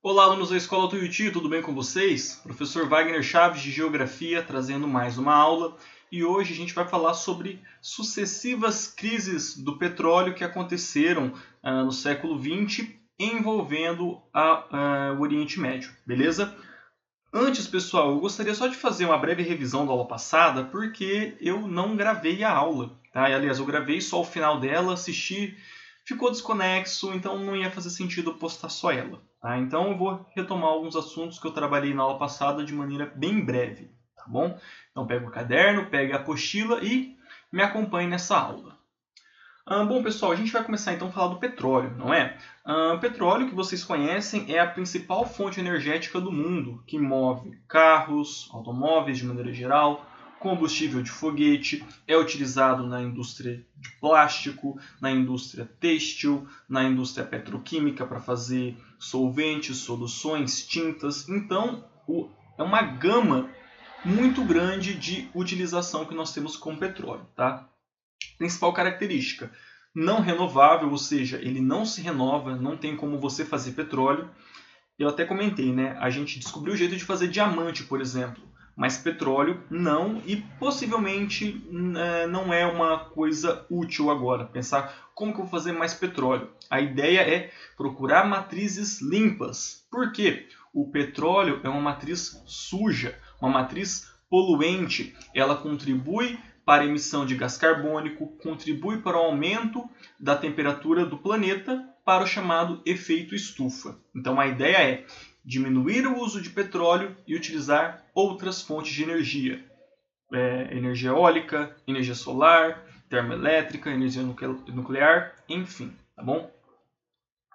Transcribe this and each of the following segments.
Olá, alunos da Escola Tuiuti, tudo bem com vocês? Professor Wagner Chaves, de Geografia, trazendo mais uma aula. E hoje a gente vai falar sobre sucessivas crises do petróleo que aconteceram no século XX, envolvendo o Oriente Médio, beleza? Antes, pessoal, eu gostaria só de fazer uma breve revisão da aula passada, porque eu não gravei a aula, tá? Aliás, eu gravei só o final dela, assisti, ficou desconexo, então não ia fazer sentido postar só ela, tá? Então eu vou retomar alguns assuntos que eu trabalhei na aula passada de maneira bem breve, tá bom? Então pega o caderno, pega a apostila e me acompanhe nessa aula. Bom, pessoal, a gente vai começar então a falar do petróleo, não é? O petróleo, que vocês conhecem, é a principal fonte energética do mundo, que move carros, automóveis de maneira geral, combustível de foguete, é utilizado na indústria de plástico, na indústria têxtil, na indústria petroquímica para fazer solventes, soluções, tintas. Então, é uma gama muito grande de utilização que nós temos com o petróleo, tá? Principal característica, não renovável, ou seja, ele não se renova, não tem como você fazer petróleo. Eu até comentei, né? A gente descobriu o jeito de fazer diamante, por exemplo, mas petróleo não, e possivelmente não é uma coisa útil agora. Pensar como que eu vou fazer mais petróleo. A ideia é procurar matrizes limpas. Por quê? O petróleo é uma matriz suja, uma matriz poluente. Ela contribui para a emissão de gás carbônico, contribui para o aumento da temperatura do planeta, para o chamado efeito estufa. Então a ideia é diminuir o uso de petróleo e utilizar outras fontes de energia. Energia eólica, energia solar, termoelétrica, energia nuclear, enfim, tá bom?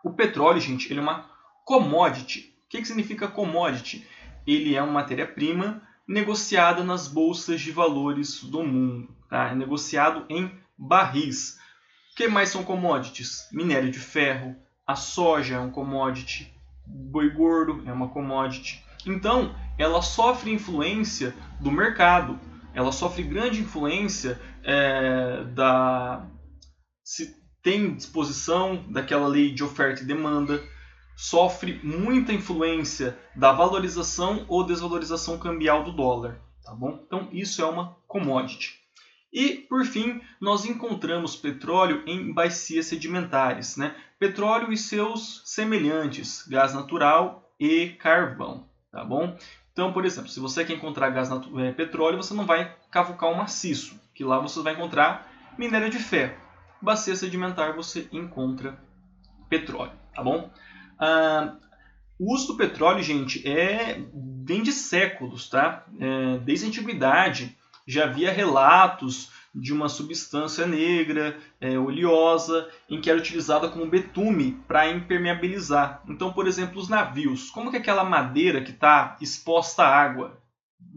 O petróleo, gente, ele é uma commodity. O que significa commodity? Ele é uma matéria-prima negociada nas bolsas de valores do mundo. Tá? É negociado em barris. O que mais são commodities? Minério de ferro, a soja é um commodity, boi gordo é uma commodity. Então, ela sofre influência do mercado. Ela sofre grande influência se tem disposição daquela lei de oferta e demanda, sofre muita influência da valorização ou desvalorização cambial do dólar, tá bom? Então isso é uma commodity. E, por fim, nós encontramos petróleo em bacias sedimentares, né? Petróleo e seus semelhantes, gás natural e carvão, tá bom? Então, por exemplo, se você quer encontrar petróleo, você não vai cavucar um maciço, que lá você vai encontrar minério de ferro. Bacia sedimentar você encontra petróleo, tá bom? O uso do petróleo, gente, vem de séculos, tá? Desde a antiguidade já havia relatos de uma substância negra, oleosa, em que era utilizada como betume para impermeabilizar. Então, por exemplo, os navios. Como que aquela madeira que está exposta à água,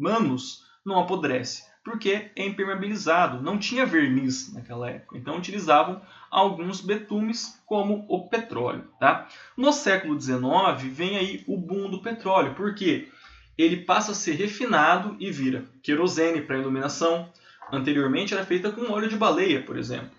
anos, não apodrece? Porque é impermeabilizado, não tinha verniz naquela época. Então utilizavam alguns betumes como o petróleo. Tá? No século XIX vem aí o boom do petróleo, porque ele passa a ser refinado e vira querosene para iluminação. Anteriormente era feita com óleo de baleia, por exemplo.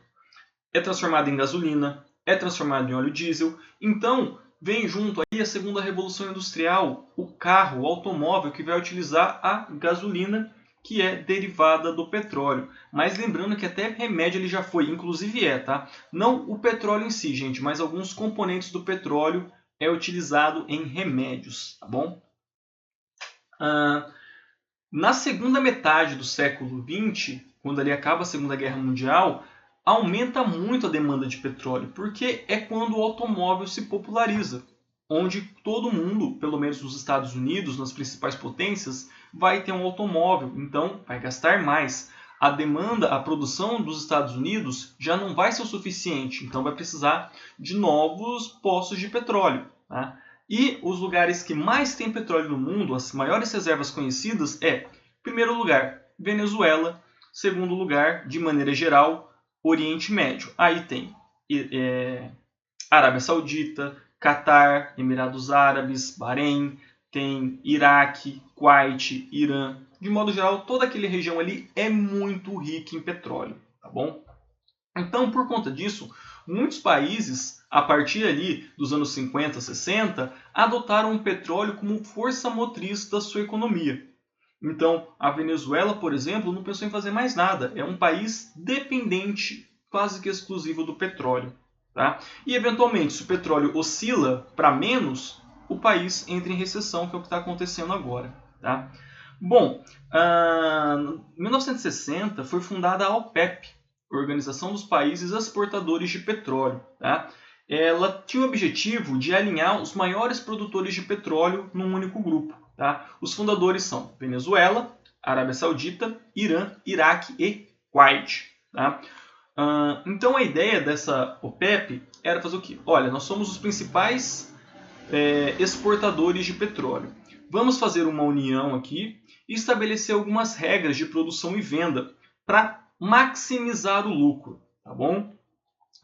É transformado em gasolina, é transformado em óleo diesel. Então vem junto aí a segunda revolução industrial, o carro, o automóvel que vai utilizar a gasolina, que é derivada do petróleo. Mas lembrando que até remédio ele já foi, inclusive tá? Não o petróleo em si, gente, mas alguns componentes do petróleo é utilizado em remédios, tá bom? Na segunda metade do século XX, quando ali acaba a Segunda Guerra Mundial, aumenta muito a demanda de petróleo, porque é quando o automóvel se populariza, onde todo mundo, pelo menos nos Estados Unidos, nas principais potências, vai ter um automóvel, então vai gastar mais. A demanda, a produção dos Estados Unidos já não vai ser o suficiente, então vai precisar de novos poços de petróleo. Tá? E os lugares que mais tem petróleo no mundo, as maiores reservas conhecidas primeiro lugar, Venezuela, segundo lugar, de maneira geral, Oriente Médio. Aí tem Arábia Saudita, Catar, Emirados Árabes, Bahrein, tem Iraque, Kuwait, Irã. De modo geral, toda aquela região ali é muito rica em petróleo, tá bom? Então, por conta disso, muitos países a partir ali dos anos 50, 60, adotaram o petróleo como força motriz da sua economia. Então, a Venezuela, por exemplo, não pensou em fazer mais nada. É um país dependente, quase que exclusivo do petróleo. Tá? E, eventualmente, se o petróleo oscila para menos, o país entra em recessão, que é o que está acontecendo agora. Tá? Bom, em 1960 foi fundada a OPEP, Organização dos Países Exportadores de Petróleo. Tá? Ela tinha o objetivo de alinhar os maiores produtores de petróleo num único grupo. Tá? Os fundadores são Venezuela, Arábia Saudita, Irã, Iraque e Kuwait. Tá? Então a ideia dessa OPEP era fazer o quê? Olha, nós somos os principais exportadores de petróleo. Vamos fazer uma união aqui e estabelecer algumas regras de produção e venda para maximizar o lucro. Tá bom?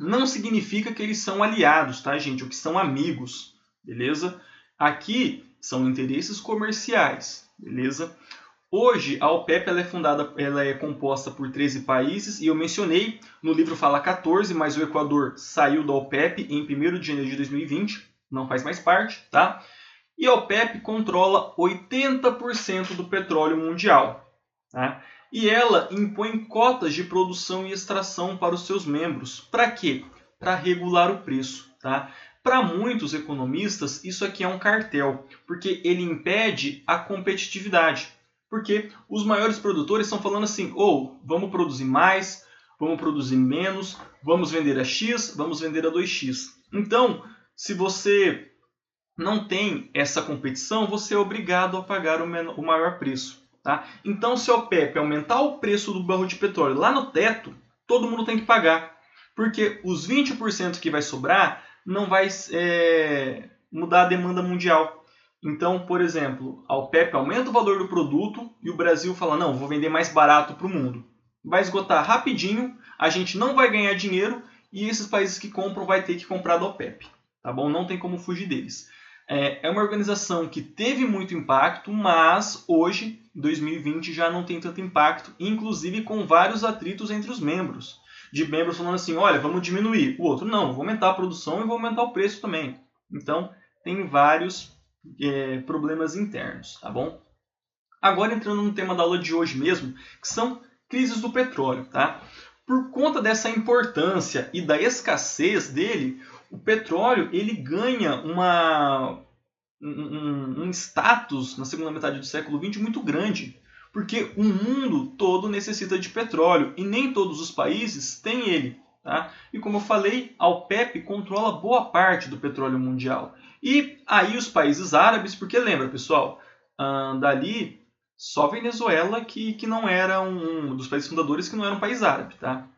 Não significa que eles são aliados, tá, gente? Ou que são amigos, beleza? Aqui são interesses comerciais, beleza? Hoje a OPEP ela é composta por 13 países e eu mencionei, no livro fala 14, mas o Equador saiu da OPEP em 1º de janeiro de 2020, não faz mais parte, tá? E a OPEP controla 80% do petróleo mundial, tá? E ela impõe cotas de produção e extração para os seus membros. Para quê? Para regular o preço, tá? Para muitos economistas, isso aqui é um cartel, porque ele impede a competitividade. Porque os maiores produtores estão falando assim, vamos produzir mais, vamos produzir menos, vamos vender a X, vamos vender a 2X. Então, se você não tem essa competição, você é obrigado a pagar o maior preço. Tá? Então, se a OPEP aumentar o preço do barril de petróleo lá no teto, todo mundo tem que pagar. Porque os 20% que vai sobrar não vai mudar a demanda mundial. Então, por exemplo, a OPEP aumenta o valor do produto e o Brasil fala, não, vou vender mais barato para o mundo. Vai esgotar rapidinho, a gente não vai ganhar dinheiro e esses países que compram vai ter que comprar da OPEP. Tá bom? Não tem como fugir deles. É uma organização que teve muito impacto, mas hoje, em 2020, já não tem tanto impacto, inclusive com vários atritos entre os membros. De membros falando assim, olha, vamos diminuir. O outro, não, vou aumentar a produção e vou aumentar o preço também. Então, tem vários problemas internos, tá bom? Agora entrando no tema da aula de hoje mesmo, que são crises do petróleo, tá? Por conta dessa importância e da escassez dele, o petróleo ele ganha um status na segunda metade do século XX muito grande, porque o mundo todo necessita de petróleo e nem todos os países têm ele. Tá? E como eu falei, a OPEP controla boa parte do petróleo mundial. E aí os países árabes, porque lembra pessoal, dali só Venezuela que não era um dos países fundadores que não era um país árabe. Tá?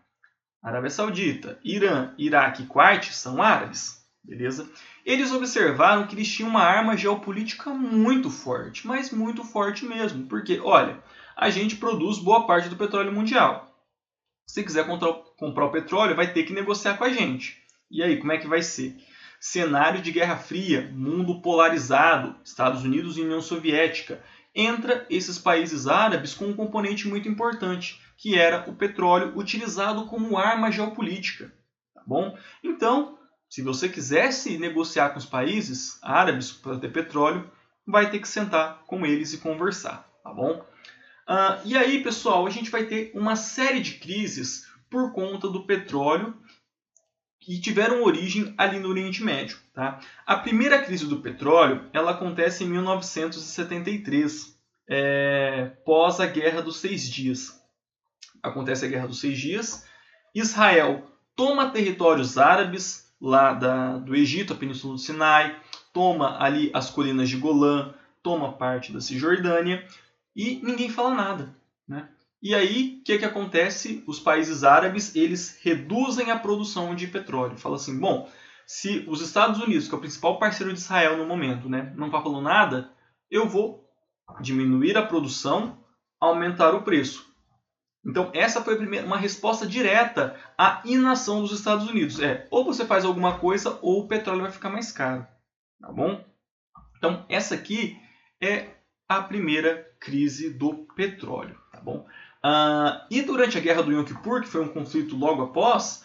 Arábia Saudita, Irã, Iraque e Kuwait são árabes, beleza? Eles observaram que eles tinham uma arma geopolítica muito forte, mas muito forte mesmo, porque, olha, a gente produz boa parte do petróleo mundial. Se quiser comprar o petróleo, vai ter que negociar com a gente. E aí, como é que vai ser? Cenário de Guerra Fria, mundo polarizado, Estados Unidos e União Soviética. Entra esses países árabes com um componente muito importante, que era o petróleo utilizado como arma geopolítica. Tá bom? Então, se você quisesse negociar com os países árabes para ter petróleo, vai ter que sentar com eles e conversar. Tá bom? E aí, pessoal, a gente vai ter uma série de crises por conta do petróleo que tiveram origem ali no Oriente Médio. Tá? A primeira crise do petróleo ela acontece em 1973, pós a Guerra dos 6 Dias. Acontece a Guerra dos 6 Dias, Israel toma territórios árabes lá do Egito, a Península do Sinai, toma ali as colinas de Golã, toma parte da Cisjordânia e ninguém fala nada. Né? E aí, o que acontece? Os países árabes eles reduzem a produção de petróleo. Fala assim, bom, se os Estados Unidos, que é o principal parceiro de Israel no momento, né, não está falando nada, eu vou diminuir a produção, aumentar o preço. Então, essa foi uma resposta direta à inação dos Estados Unidos. Ou você faz alguma coisa ou o petróleo vai ficar mais caro. Tá bom? Então, essa aqui é a primeira crise do petróleo. Tá bom? E durante a Guerra do Yom Kippur, que foi um conflito logo após,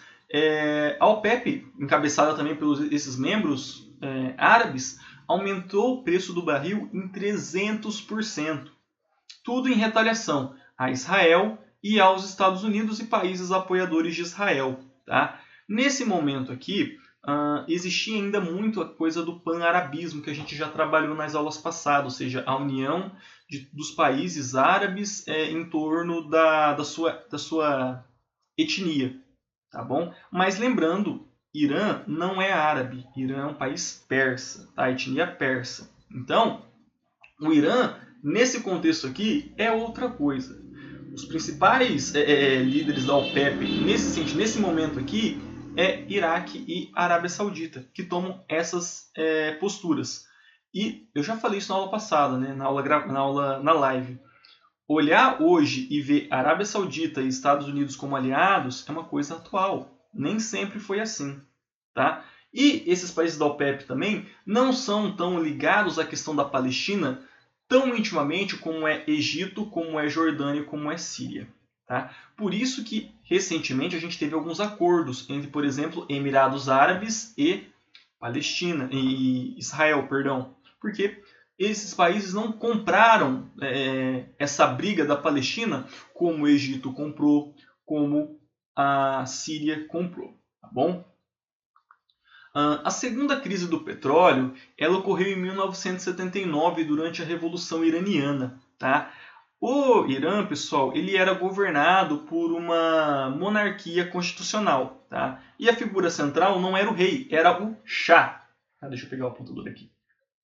A OPEP, encabeçada também pelos esses membros árabes, aumentou o preço do barril em 300%. Tudo em retaliação a Israel e aos Estados Unidos e países apoiadores de Israel. Tá? Nesse momento aqui, existia ainda muito a coisa do pan-arabismo, que a gente já trabalhou nas aulas passadas, ou seja, a união dos países árabes em torno da sua etnia. Tá bom? Mas lembrando, Irã não é árabe, Irã é um país persa, tá? A etnia persa. Então, o Irã, nesse contexto aqui, é outra coisa. Os principais líderes da OPEP, nesse momento aqui, é Iraque e Arábia Saudita, que tomam essas posturas. E eu já falei isso na aula passada, né? na live. Olhar hoje e ver Arábia Saudita e Estados Unidos como aliados é uma coisa atual. Nem sempre foi assim. Tá? E esses países da OPEP também não são tão ligados à questão da Palestina tão intimamente como é Egito, como é Jordânia, como é Síria. Tá? Por isso que, recentemente, a gente teve alguns acordos entre, por exemplo, Emirados Árabes e Palestina, e Israel, perdão. Porque esses países não compraram essa briga da Palestina como o Egito comprou, como a Síria comprou. Tá bom? A segunda crise do petróleo ela ocorreu em 1979 durante a Revolução Iraniana. Tá? O Irã, pessoal, ele era governado por uma monarquia constitucional. Tá? E a figura central não era o rei, era o Shah. Deixa eu pegar o apontador aqui.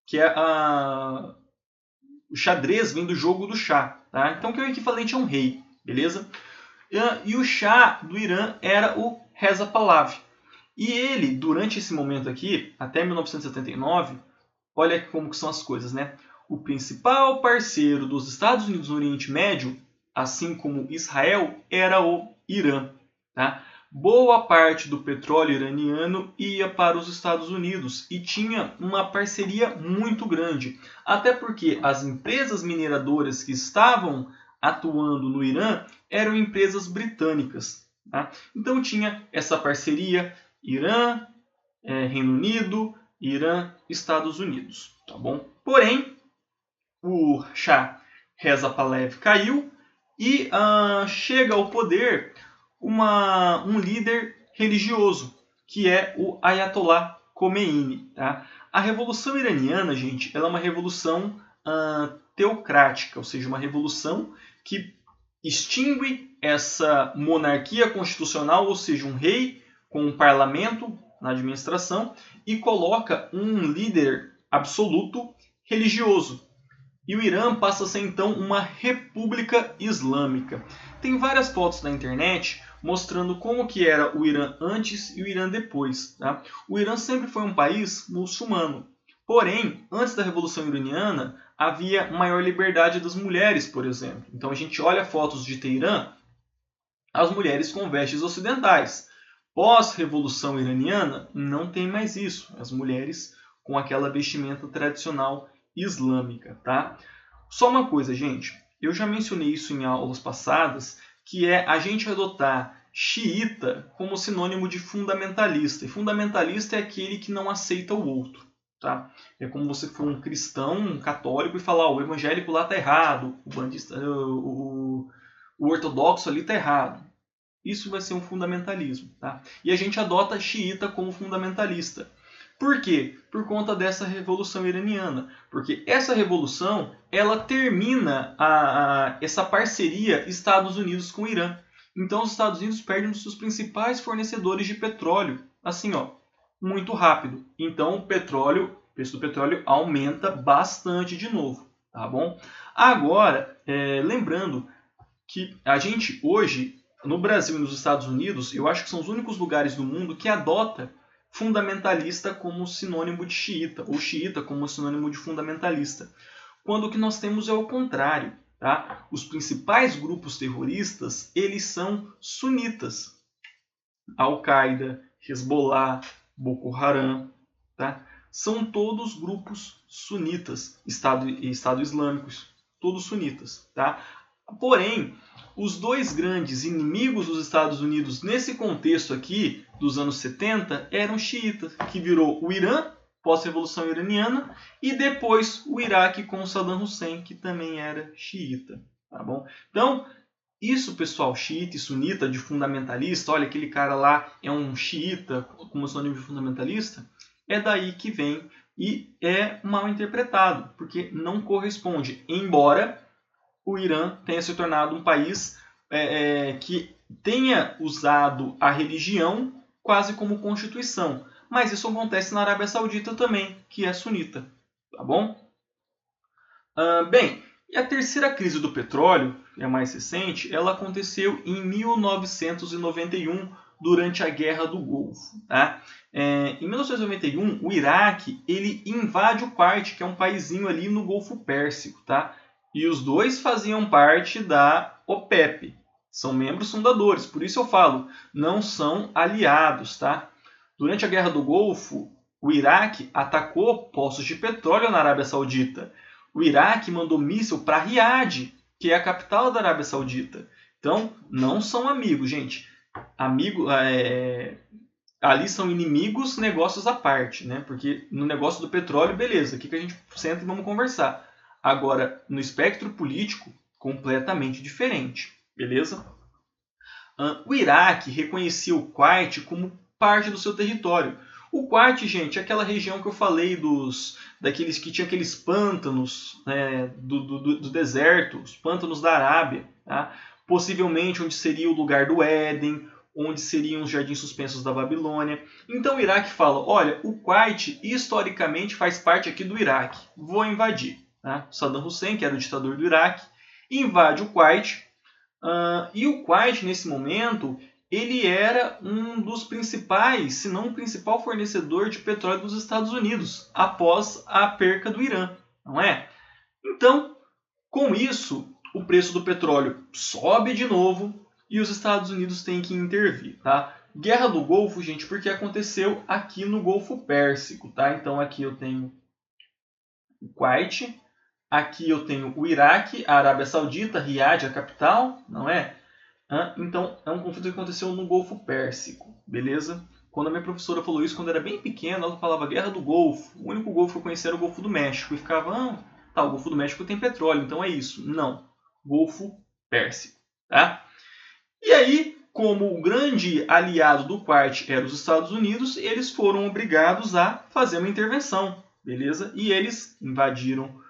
Que é o xadrez vem do jogo do Shah. Tá? Então, que é o equivalente a um rei. Beleza? E o Shah do Irã era o Reza Pahlavi. E ele, durante esse momento aqui, até 1979, olha como que são as coisas, né? O principal parceiro dos Estados Unidos no Oriente Médio, assim como Israel, era o Irã. Tá? Boa parte do petróleo iraniano ia para os Estados Unidos e tinha uma parceria muito grande. Até porque as empresas mineradoras que estavam atuando no Irã eram empresas britânicas. Tá? Então tinha essa parceria Irã, Reino Unido, Irã, Estados Unidos. Tá bom? Porém, o Shah Reza Pahlavi caiu e chega ao poder um líder religioso, que é o Ayatollah Khomeini. Tá? A Revolução Iraniana, gente, ela é uma revolução teocrática, ou seja, uma revolução que extingue essa monarquia constitucional, ou seja, um rei com um parlamento na administração e coloca um líder absoluto religioso. E o Irã passa a ser então uma república islâmica. Tem várias fotos na internet mostrando como que era o Irã antes e o Irã depois. Tá? O Irã sempre foi um país muçulmano. Porém, antes da Revolução Iraniana, havia maior liberdade das mulheres, por exemplo. Então a gente olha fotos de Teherã, as mulheres com vestes ocidentais. Pós-Revolução Iraniana, não tem mais isso. As mulheres com aquela vestimenta tradicional islâmica. Tá? Só uma coisa, gente. Eu já mencionei isso em aulas passadas, que é a gente adotar xiita como sinônimo de fundamentalista. E fundamentalista é aquele que não aceita o outro. Tá? É como você for um cristão, um católico, e falar o evangélico lá está errado, o ortodoxo ali está errado. Isso vai ser um fundamentalismo. Tá? E a gente adota xiita como fundamentalista. Por quê? Por conta dessa revolução iraniana. Porque essa revolução ela termina essa parceria Estados Unidos com o Irã. Então os Estados Unidos perdem um dos seus principais fornecedores de petróleo. Assim, muito rápido. Então o preço do petróleo aumenta bastante de novo. Tá bom? Agora, lembrando que a gente hoje, no Brasil e nos Estados Unidos, eu acho que são os únicos lugares do mundo que adota fundamentalista como sinônimo de xiita, ou xiita como sinônimo de fundamentalista. Quando o que nós temos é o contrário. Tá? Os principais grupos terroristas, eles são sunitas. Al-Qaeda, Hezbollah, Boko Haram, tá? São todos grupos sunitas, Estado Islâmicos, todos sunitas. Tá? Porém, os dois grandes inimigos dos Estados Unidos nesse contexto aqui dos anos 70 eram xiitas, que virou o Irã, pós-revolução iraniana, e depois o Iraque com o Saddam Hussein, que também era xiita. Tá bom? Então, isso, pessoal, xiita e sunita, de fundamentalista, olha, aquele cara lá é um xiita, como sinônimo de fundamentalista, é daí que vem e é mal interpretado, porque não corresponde, embora o Irã tenha se tornado um país que tenha usado a religião quase como constituição. Mas isso acontece na Arábia Saudita também, que é sunita. Tá bom? Bem, e a terceira crise do petróleo, que é a mais recente, ela aconteceu em 1991, durante a Guerra do Golfo. Tá? Em 1991, o Iraque ele invade o Kuwait, que é um paizinho ali no Golfo Pérsico. Tá? E os dois faziam parte da OPEP. São membros fundadores, por isso eu falo, não são aliados. Tá? Durante a Guerra do Golfo, o Iraque atacou postos de petróleo na Arábia Saudita. O Iraque mandou míssil para Riad, que é a capital da Arábia Saudita. Então, não são amigos, gente. Ali são inimigos, negócios à parte, né? Porque no negócio do petróleo, beleza, aqui que a gente senta e vamos conversar. Agora, no espectro político, completamente diferente, beleza? O Iraque reconhecia o Kuwait como parte do seu território. O Kuwait, gente, é aquela região que eu falei daqueles que tinha aqueles pântanos do deserto, os pântanos da Arábia, tá? Possivelmente onde seria o lugar do Éden, onde seriam os jardins suspensos da Babilônia. Então o Iraque fala, olha, o Kuwait historicamente faz parte aqui do Iraque, vou invadir. Tá? Saddam Hussein, que era o ditador do Iraque, invade o Kuwait, e o Kuwait, nesse momento, ele era um dos principais, se não o principal fornecedor de petróleo dos Estados Unidos, após a perca do Irã, não é? Então, com isso, o preço do petróleo sobe de novo e os Estados Unidos têm que intervir, tá? Guerra do Golfo, gente, porque aconteceu aqui no Golfo Pérsico, tá? Então aqui eu tenho o Kuwait, aqui eu tenho o Iraque, a Arábia Saudita, Riad, a capital, não é? Então, é um conflito que aconteceu no Golfo Pérsico, beleza? Quando a minha professora falou isso, quando eu era bem pequeno, ela falava Guerra do Golfo. O único Golfo que eu conhecia era o Golfo do México. E ficava, o Golfo do México tem petróleo, então é isso. Não, Golfo Pérsico, tá? E aí, como o grande aliado do Kuwait era os Estados Unidos, eles foram obrigados a fazer uma intervenção, beleza? E eles invadiram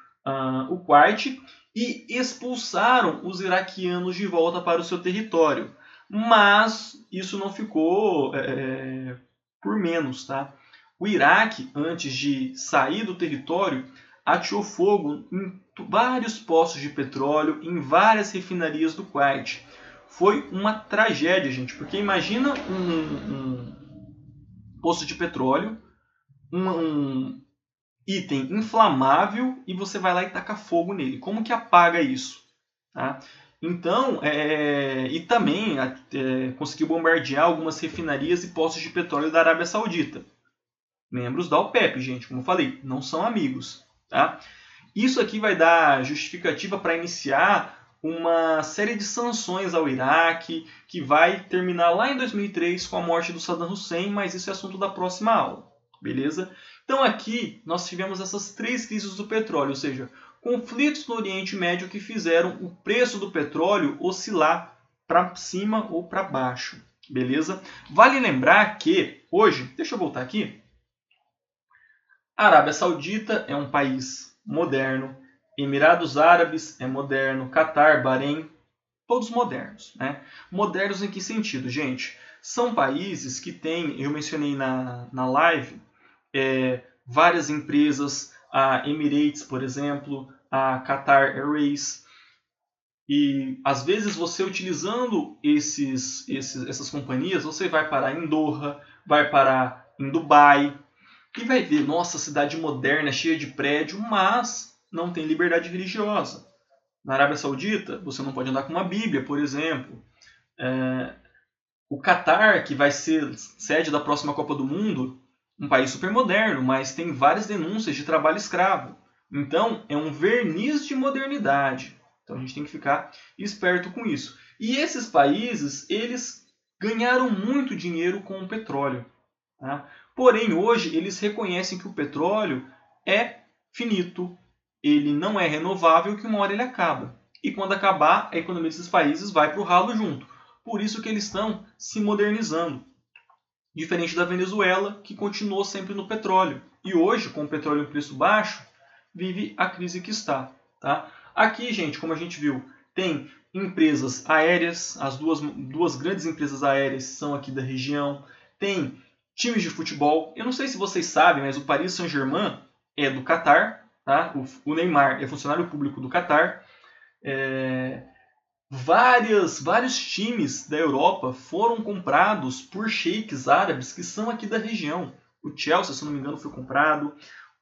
o Kuwait e expulsaram os iraquianos de volta para o seu território. Mas isso não ficou por menos, tá? O Iraque, antes de sair do território, ateou fogo em vários poços de petróleo, em várias refinarias do Kuwait. Foi uma tragédia, gente, porque imagina um poço de petróleo, um item inflamável e você vai lá e taca fogo nele. Como que apaga isso? Tá? Então, e também conseguiu bombardear algumas refinarias e postos de petróleo da Arábia Saudita. Membros da OPEP, gente, como eu falei, não são amigos. Tá? Isso aqui vai dar justificativa para iniciar uma série de sanções ao Iraque, que vai terminar lá em 2003 com a morte do Saddam Hussein, mas isso é assunto da próxima aula. Beleza? Então aqui nós tivemos essas três crises do petróleo, ou seja, conflitos no Oriente Médio que fizeram o preço do petróleo oscilar para cima ou para baixo. Beleza? Vale lembrar que hoje, deixa eu voltar aqui, a Arábia Saudita é um país moderno, Emirados Árabes é moderno, Catar, Bahrein, todos modernos. Né? Modernos em que sentido, gente? São países que têm, eu mencionei na live, várias empresas, a Emirates, por exemplo, a Qatar Airways, e às vezes você utilizando essas companhias, você vai parar em Doha, vai parar em Dubai, e vai ver, nossa, cidade moderna, cheia de prédio, mas não tem liberdade religiosa. Na Arábia Saudita, você não pode andar com uma Bíblia, por exemplo. O Catar, que vai ser sede da próxima Copa do Mundo, um país super moderno, mas tem várias denúncias de trabalho escravo. Então, é um verniz de modernidade. Então, a gente tem que ficar esperto com isso. E esses países, eles ganharam muito dinheiro com o petróleo. Tá? Porém, hoje, eles reconhecem que o petróleo é finito, ele não é renovável, que uma hora ele acaba. E quando acabar, a economia desses países vai para o ralo junto. Por isso que eles estão se modernizando. Diferente da Venezuela, que continuou sempre no petróleo. E hoje, com o petróleo em preço baixo, vive a crise que está. Tá? Aqui, gente, como a gente viu, tem empresas aéreas, as duas grandes empresas aéreas são aqui da região. Tem times de futebol. Eu não sei se vocês sabem, mas o Paris Saint-Germain é do Catar. Tá? O Neymar é funcionário público do Catar. Vários times da Europa foram comprados por sheiks árabes que são aqui da região. O Chelsea, se não me engano, foi comprado.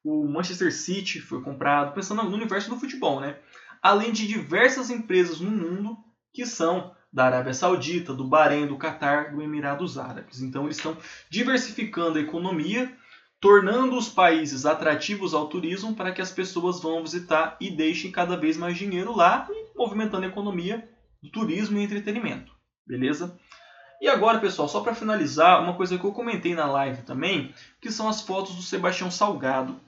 O Manchester City foi comprado. Pensando no universo do futebol, né? Além de diversas empresas no mundo que são da Arábia Saudita, do Bahrein, do Catar, do Emirados Árabes. Então eles estão diversificando a economia, tornando os países atrativos ao turismo para que as pessoas vão visitar e deixem cada vez mais dinheiro lá, movimentando a economia do turismo e entretenimento. Beleza? E agora, pessoal, só para finalizar, uma coisa que eu comentei na live também, que são as fotos do Sebastião Salgado.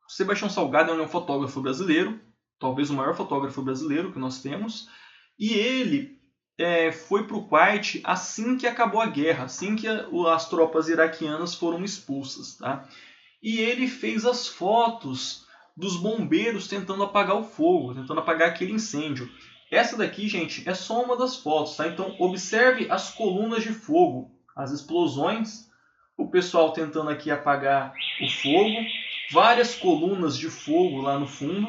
O Sebastião Salgado é um fotógrafo brasileiro, talvez o maior fotógrafo brasileiro que nós temos, e ele foi para o Kuwait assim que acabou a guerra, assim que as tropas iraquianas foram expulsas. Tá? E ele fez as fotos dos bombeiros tentando apagar o fogo, tentando apagar aquele incêndio. Essa daqui, gente, é só uma das fotos, tá? Então, observe as colunas de fogo, as explosões, o pessoal tentando aqui apagar o fogo, várias colunas de fogo lá no fundo.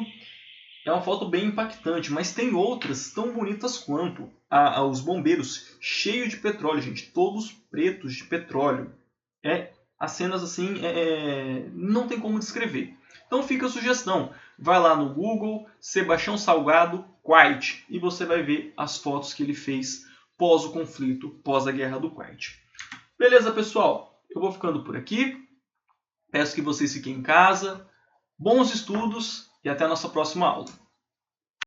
É uma foto bem impactante, mas tem outras tão bonitas quanto. Os bombeiros cheios de petróleo, gente, todos pretos de petróleo. As cenas assim, não tem como descrever. Então fica a sugestão, vai lá no Google, Sebastião Salgado, Kuwait, e você vai ver as fotos que ele fez pós o conflito, pós a guerra do Kuwait. Beleza, pessoal? Eu vou ficando por aqui. Peço que vocês fiquem em casa. Bons estudos e até a nossa próxima aula.